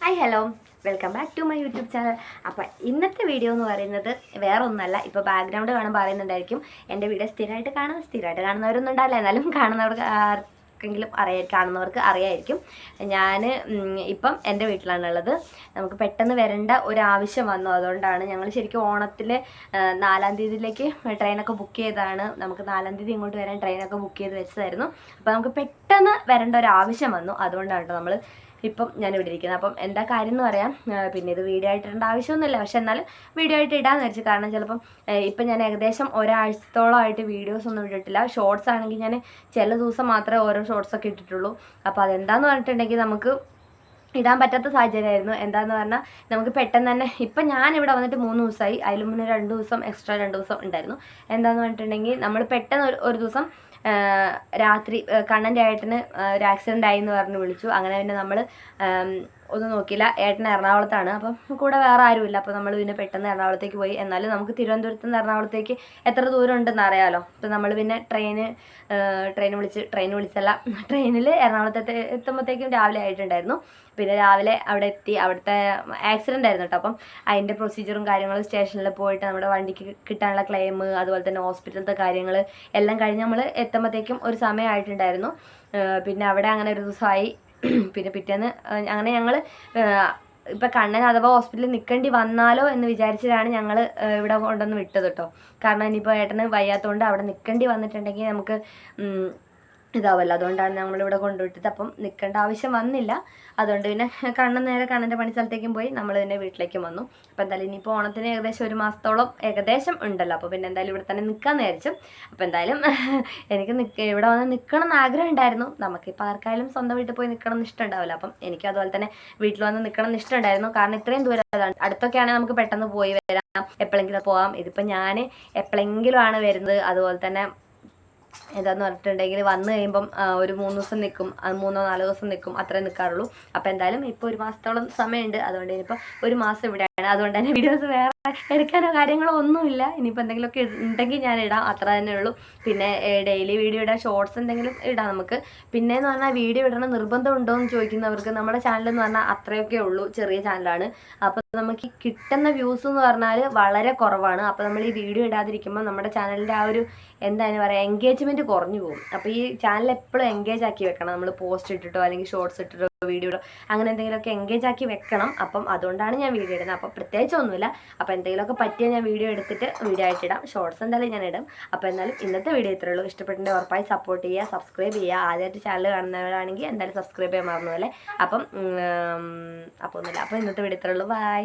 Hi hello welcome back to my YouTube channel. അപ്പോൾ ഇന്നത്തെ video എന്ന് പറയുന്നത് വേറെ ഒന്നല്ല. ഇപ്പോൾ ബാക്ക്ഗ്രൗണ്ട് കാണുമ്പോൾ പറയുന്നുണ്ടായിരിക്കും എൻ്റെ വീഡിയോ സ്ഥിരമായിട്ട് കാണുന്നവരൊന്നും ഉണ്ടാവില്ല, എന്നാലും കാണുന്നവർക്ക് ആർക്കെങ്കിലും കാണുന്നവർക്ക് അറിയായിരിക്കും. ഞാൻ ഇപ്പം എൻ്റെ വീട്ടിലാണുള്ളത്. നമുക്ക് പെട്ടെന്ന് വരേണ്ട ഒരു ആവശ്യം വന്നു. അതുകൊണ്ടാണ് ഞങ്ങൾ ശരിക്കും ഓണത്തിൽ 4-ാം തീയതിയിലേക്ക് ട്രെയിനൊക്കെ ബുക്ക് ചെയ്തതാണ്. നമുക്ക് 4-ാം തീയതി ഇങ്ങോട്ട് വരാൻ ട്രെയിനൊക്കെ ബുക്ക് ചെയ്ത് വെച്ചതായിരുന്നു. അപ്പോൾ നമുക്ക് പെട്ടെന്ന് വരേണ്ട ഒരു ആവശ്യം വന്നു. അതുകൊണ്ടാണ് കേട്ടോ നമ്മൾ ഇപ്പം ഞാനിവിടെ ഇരിക്കുന്നത്. അപ്പം എന്താ കാര്യം എന്ന് പറയാം. പിന്നെ ഇത് വീഡിയോ ആയിട്ട് ഇടേണ്ട ആവശ്യമൊന്നുമില്ല, പക്ഷെ എന്നാലും വീഡിയോ ആയിട്ട് ഇടാന്ന് വെച്ചു. കാരണം ചിലപ്പം ഇപ്പം ഞാൻ ഏകദേശം ഒരാഴ്ചത്തോളമായിട്ട് വീഡിയോസ് ഒന്നും ഇട്ടിട്ടില്ല. ഷോർട്സ് ആണെങ്കിൽ ഞാൻ ചില ദിവസം മാത്രമേ ഓരോ ഷോർട്സൊക്കെ ഇട്ടിട്ടുള്ളൂ. അപ്പോൾ അതെന്താന്ന് പറഞ്ഞിട്ടുണ്ടെങ്കിൽ നമുക്ക് ഇടാൻ പറ്റാത്ത സാഹചര്യമായിരുന്നു. എന്താന്ന് പറഞ്ഞാൽ നമുക്ക് പെട്ടെന്ന് തന്നെ ഇപ്പം ഞാനിവിടെ വന്നിട്ട് 3 ദിവസമായി. അതിൽ മുന്നേ 2 ദിവസം എക്സ്ട്രാ 2 ദിവസം ഉണ്ടായിരുന്നു. എന്താന്ന് പറഞ്ഞിട്ടുണ്ടെങ്കിൽ നമ്മൾ പെട്ടെന്ന് ഒരു ദിവസം രാത്രി കണ്ണൻ്റെ ഏട്ടന് ഒരു ആക്സിഡൻ്റ് ആയി എന്ന് പറഞ്ഞ് വിളിച്ചു. അങ്ങനെ പിന്നെ നമ്മൾ ഒന്നും നോക്കിയില്ല. ഏട്ടൻ എറണാകുളത്താണ്, അപ്പം കൂടെ വേറെ ആരുമില്ല. അപ്പോൾ നമ്മൾ പിന്നെ പെട്ടെന്ന് എറണാകുളത്തേക്ക് പോയി. എന്നാലും നമുക്ക് തിരുവനന്തപുരത്ത് നിന്ന് എറണാകുളത്തേക്ക് എത്ര ദൂരം ഉണ്ടെന്ന് അറിയാമല്ലോ. അപ്പോൾ നമ്മൾ പിന്നെ ട്രെയിനിൽ എറണാകുളത്ത് എത്തുമ്പോഴത്തേക്കും രാവിലെ ആയിട്ടുണ്ടായിരുന്നു. പിന്നെ രാവിലെ അവിടെ എത്തി. അവിടുത്തെ ആക്സിഡൻ്റ് ആയിരുന്നു കേട്ടോ. അപ്പം അതിൻ്റെ പ്രൊസീജിയറും കാര്യങ്ങളും സ്റ്റേഷനിൽ പോയിട്ട് നമ്മുടെ വണ്ടിക്ക് കിട്ടാനുള്ള ക്ലെയിം, അതുപോലെ തന്നെ ഹോസ്പിറ്റലത്തെ കാര്യങ്ങൾ എല്ലാം കഴിഞ്ഞ് നമ്മൾ എത്തുമ്പോഴത്തേക്കും ഒരു സമയമായിട്ടുണ്ടായിരുന്നു. പിന്നെ അവിടെ അങ്ങനെ ഒരു ദിവസമായി. പിന്നെ പിറ്റേന്ന് അങ്ങനെ ഞങ്ങൾ ഇപ്പം കണ്ണൻ അഥവാ ഹോസ്പിറ്റലിൽ നിൽക്കേണ്ടി വന്നാലോ എന്ന് വിചാരിച്ചിട്ടാണ് ഞങ്ങൾ ഇവിടെ കൊണ്ടുവന്ന് വിട്ടത് കേട്ടോ. കാരണം ഇനിയിപ്പോൾ ഏട്ടന് വയ്യാത്തതുകൊണ്ട് അവിടെ നിൽക്കേണ്ടി വന്നിട്ടുണ്ടെങ്കിൽ നമുക്ക് ഇതാവല്ലോ. അതുകൊണ്ടാണ് നമ്മളിവിടെ കൊണ്ടുവിട്ടത്. അപ്പം നിൽക്കേണ്ട ആവശ്യം വന്നില്ല. അതുകൊണ്ട് പിന്നെ കണ്ണൻ്റെ പണി സ്ഥലത്തേക്കും പോയി നമ്മൾ തന്നെ വീട്ടിലേക്കും വന്നു. അപ്പോൾ എന്തായാലും ഇനിയിപ്പോൾ ഓണത്തിന് ഏകദേശം 1 മാസത്തോളം ഏകദേശം ഉണ്ടല്ലോ. അപ്പോൾ പിന്നെ എന്തായാലും ഇവിടെ തന്നെ നിൽക്കാമെന്ന് വിചാരിച്ചു. അപ്പോൾ എന്തായാലും എനിക്ക് ഇവിടെ വന്ന് നിൽക്കണം എന്ന് ആഗ്രഹം ഉണ്ടായിരുന്നു. നമുക്കിപ്പോൾ ആർക്കായാലും സ്വന്തം വീട്ടിൽ പോയി നിൽക്കണം എന്ന് ഇഷ്ടമുണ്ടാവില്ല. അപ്പം എനിക്ക് അതുപോലെ തന്നെ വീട്ടിൽ വന്ന് നിൽക്കണം എന്ന് ഇഷ്ടമുണ്ടായിരുന്നു. കാരണം ഇത്രയും ദൂരം അടുത്തൊക്കെയാണെങ്കിൽ നമുക്ക് പെട്ടെന്ന് പോയി വരാം, എപ്പോഴെങ്കിലും പോവാം. ഇതിപ്പോൾ ഞാൻ എപ്പോഴെങ്കിലും ആണ് വരുന്നത്. അതുപോലെ തന്നെ എന്താന്ന് പറഞ്ഞിട്ടുണ്ടെങ്കിൽ വന്നു കഴിയുമ്പം ഒരു 3 ദിവസം നിൽക്കും, 3-4 ദിവസം നിൽക്കും, അത്രേ നിൽക്കാറുള്ളൂ. അപ്പോൾ എന്തായാലും ഇപ്പോൾ 1 മാസത്തോളം സമയമുണ്ട്. അതുകൊണ്ട് ഇനിയിപ്പോൾ 1 മാസം ഇവിടെയാണ്. അതുകൊണ്ട് തന്നെ വീഡിയോസ് വേറെ എടുക്കാനോ കാര്യങ്ങളോ ഒന്നുമില്ല. ഇനിയിപ്പോൾ എന്തെങ്കിലുമൊക്കെ ഉണ്ടെങ്കിൽ ഞാൻ ഇടാം, അത്ര തന്നെ ഉള്ളൂ. പിന്നെ ഡെയിലി വീഡിയോ ഇടാം, ഷോർട്സ് എന്തെങ്കിലും ഇടാം നമുക്ക്. പിന്നെയെന്ന് പറഞ്ഞാൽ വീഡിയോ ഇടണം നിർബന്ധം ഉണ്ടോ എന്ന് ചോദിക്കുന്നവർക്ക് നമ്മുടെ ചാനലെന്ന് പറഞ്ഞാൽ അത്രയൊക്കെ ഉള്ളൂ, ചെറിയ ചാനലാണ്. അപ്പോൾ നമുക്ക് കിട്ടുന്ന വ്യൂസ് എന്ന് പറഞ്ഞാൽ വളരെ കുറവാണ്. അപ്പോൾ നമ്മൾ ഈ വീഡിയോ ഇടാതിരിക്കുമ്പോൾ നമ്മുടെ ചാനലിൻ്റെ ആ ഒരു എന്താണ് പറയുക, എൻഗേജ്മെൻറ്റ് കുറഞ്ഞു പോകും. അപ്പോൾ ഈ ചാനൽ എപ്പോഴും എൻഗേജ് ആക്കി വെക്കണം. നമ്മൾ പോസ്റ്റ് ഇട്ടിട്ടോ അല്ലെങ്കിൽ ഷോർട്സ് ഇട്ടിട്ടോ വീഡിയോ ഇടോ അങ്ങനെ എന്തെങ്കിലുമൊക്കെ എൻഗേജ് ആക്കി വെക്കണം. അപ്പം അതുകൊണ്ടാണ് ഞാൻ വീഡിയോ ഇടുന്നത്. അപ്പോൾ പ്രത്യേകിച്ചൊന്നുമില്ല. അപ്പോൾ എന്തെങ്കിലുമൊക്കെ പറ്റിയാൽ ഞാൻ വീഡിയോ എടുത്തിട്ട് വീഡിയോ ആയിട്ടിടാം. ഷോർട്സ് എന്തായാലും ഞാൻ ഇടും. അപ്പോൾ എന്നാലും ഇന്നത്തെ വീഡിയോ ഇത്രയേ ഉള്ളൂ. ഇഷ്ടപ്പെട്ടിട്ടുണ്ടെങ്കിൽ ഉറപ്പായി സപ്പോർട്ട് ചെയ്യുക, സബ്സ്ക്രൈബ് ചെയ്യുക. ആദ്യമായിട്ട് ചാനൽ കാണുന്നവരാണെങ്കിൽ എന്തായാലും സബ്സ്ക്രൈബ് ചെയ്യാൻ മറന്നു പോലെ. അപ്പം ഒന്നുമില്ല. അപ്പോൾ ഇന്നത്തെ വീഡിയോ ഇത്രയേ ഉള്ളൂ. ബൈ.